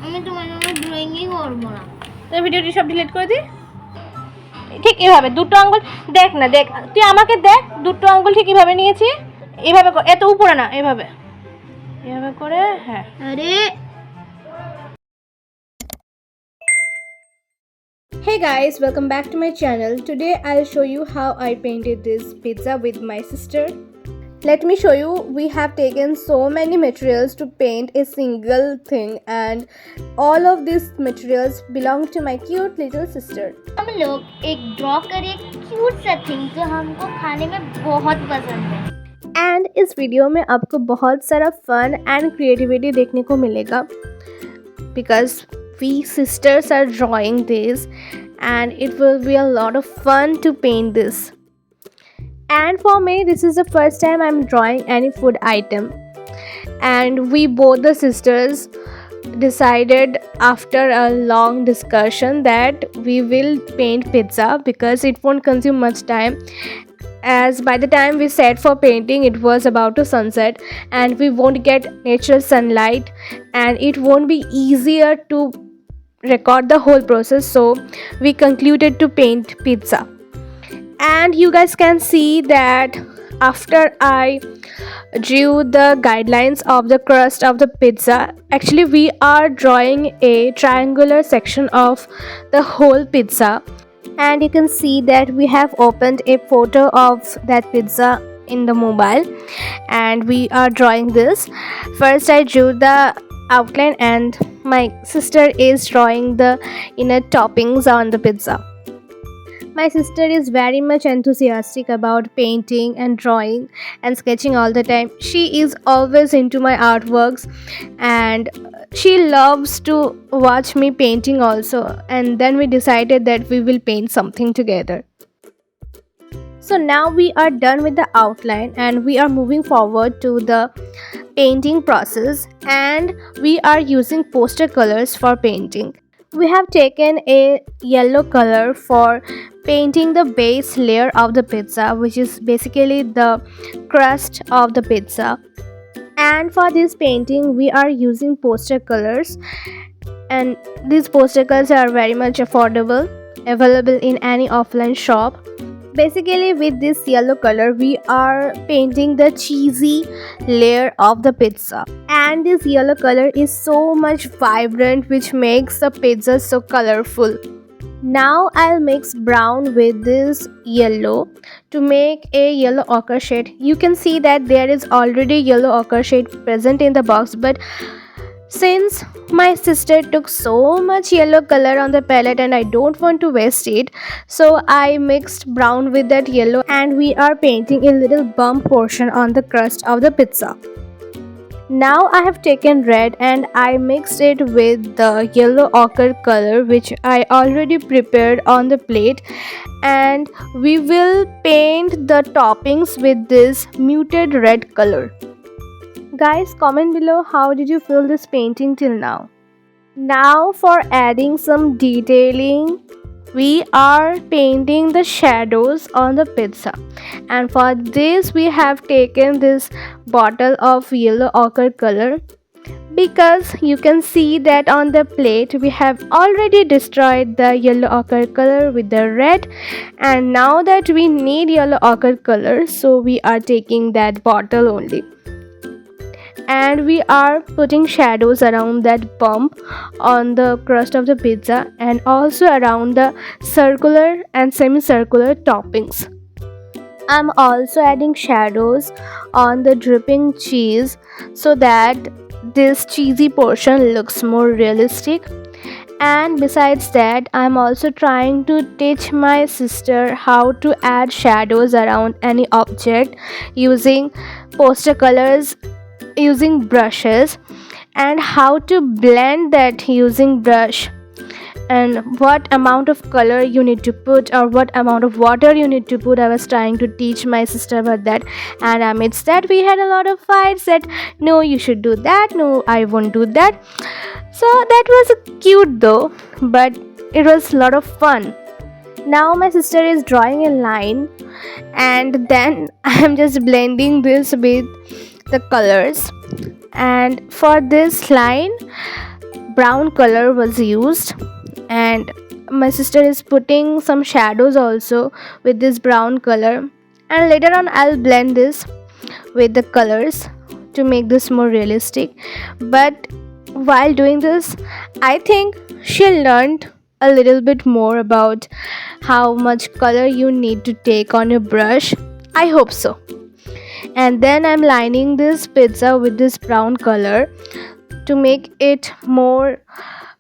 আমি তোমার নামে ড্রয়িংই করবো না। তো ভিডিওটি সব ডিলিট করে দিই। ঠিক এভাবে দুটো আঙ্গুল দেখ না, দেখ তুই আমাকে দেখ, দুটো আঙ্গুল ঠিক এভাবে নিয়েছি, এভাবে এত উপরে না, এভাবে এভাবে করে। হ্যাঁ, আরে Hey guys, welcome back to my channel. Today I'll show you how I painted this pizza with my sister. Let me show you. We have taken so many materials to paint a single thing, and all of these materials belong to my cute little sister. हम लोग एक draw करें cute सा thing जो हमको खाने में बहुत पसंद है। एंड इस वीडियो में आपको बहुत सारा फन एंड क्रिएटिविटी देखने को मिलेगा, because we sisters are drawing this and it will be a lot of fun to paint this. And for me, this is the first time I'm drawing any food item, and we both the sisters decided after a long discussion that we will paint pizza because it won't consume much time, as by the time we set for painting it was about to sunset and we won't get natural sunlight and it won't be easier to record the whole process, so we concluded to paint pizza. And you guys can see that after I drew the guidelines of the crust of the pizza, actually we are drawing a triangular section of the whole pizza, and you can see that we have opened a photo of that pizza in the mobile and we are drawing this. First I drew the outline and my sister is drawing the inner toppings on the pizza. My sister is very much enthusiastic about painting and drawing and sketching all the time. She is always into my artworks and she loves to watch me painting also, and then we decided that we will paint something together. So now we are done with the outline and we are moving forward to the painting process, and we are using poster colors for painting. We have taken a yellow color for painting the base layer of the pizza, which is basically the crust of the pizza. And for this painting we are using poster colors, and these poster colors are very much affordable, available in any offline shop. Basically with this yellow color we are painting the cheesy layer of the pizza, and this yellow color is so much vibrant which makes the pizza so colorful. Now I'll mix brown with this yellow to make a yellow ochre shade. You can see that there is already yellow ochre shade present in the box, but since my sister took so much yellow color on the palette and I don't want to waste it, so I mixed brown with that yellow and we are painting a little bump portion on the crust of the pizza. Now I have taken red and I mixed it with the yellow ochre color which I already prepared on the plate, and we will paint the toppings with this muted red color. Guys, comment below how did you feel this painting till now. Now for adding some detailing, we are painting the shadows on the pizza, and for this we have taken this bottle of yellow ochre color, because you can see that on the plate we have already destroyed the yellow ochre color with the red, and now that we need yellow ochre color, so we are taking that bottle only, and we are putting shadows around that bump on the crust of the pizza and also around the circular and semicircular toppings. I'm also adding shadows on the dripping cheese so that this cheesy portion looks more realistic. And besides that, I'm also trying to teach my sister how to add shadows around any object using poster colors, using brushes, and how to blend that using brush, and what amount of color you need to put or what amount of water you need to put. I was trying to teach my sister about that, and amidst that we had a lot of fights that no you should do that, no I won't do that. So that was cute though, but it was a lot of fun. Now my sister is drawing a line and then I am just blending this with the colors, and for this line brown color was used, and my sister is putting some shadows also with this brown color, and later on I'll blend this with the colors to make this more realistic. But while doing this, I think she learned a little bit more about how much color you need to take on your brush. I hope so. And then I'm lining this pizza with this brown color to make it more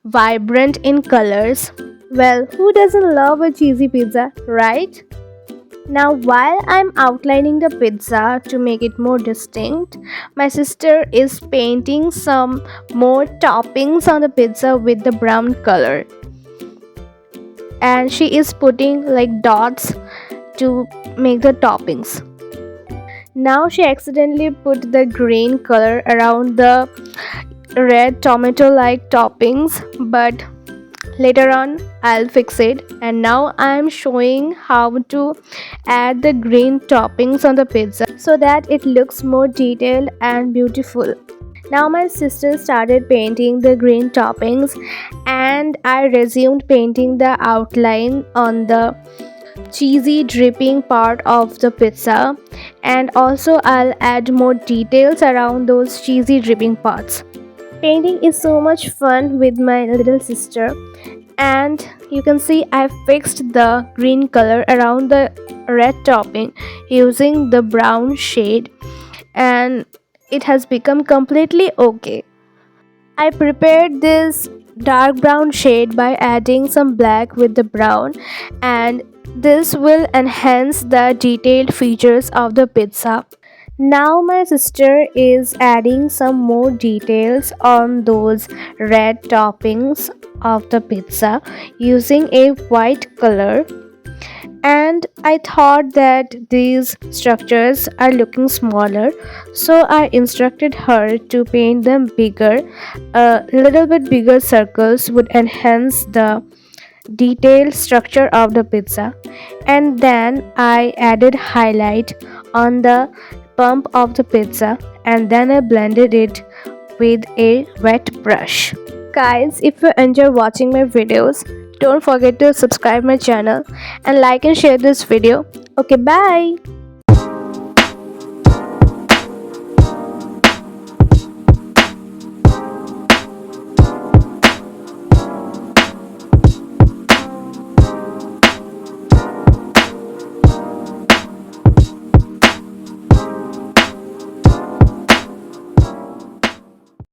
vibrant in colors. Well, who doesn't love a cheesy pizza, right? Now, while I'm outlining the pizza to make it more distinct, my sister is painting some more toppings on the pizza with the brown color. And she is putting like dots to make the toppings. Now she accidentally put the green color around the red tomato like toppings, but later on I'll fix it. And now I'm showing how to add the green toppings on the pizza so that it looks more detailed and beautiful. Now my sister started painting the green toppings, and I resumed painting the outline on the cheesy dripping part of the pizza, and also I'll add more details around those cheesy dripping parts. Painting is so much fun with my little sister, and you can see I fixed the green color around the red topping using the brown shade, and it has become completely okay. I prepared this dark brown shade by adding some black with the brown, and this will enhance the detailed features of the pizza. Now my sister is adding some more details on those red toppings of the pizza using a white color, and I thought that these structures are looking smaller, so I instructed her to paint them bigger. A little bit bigger circles would enhance the detailed structure of the pizza. And then I added highlight on the bump of the pizza, and then I blended it with a wet brush. Guys, if you enjoy watching my videos, don't forget to subscribe my channel and like and share this video. Okay, bye.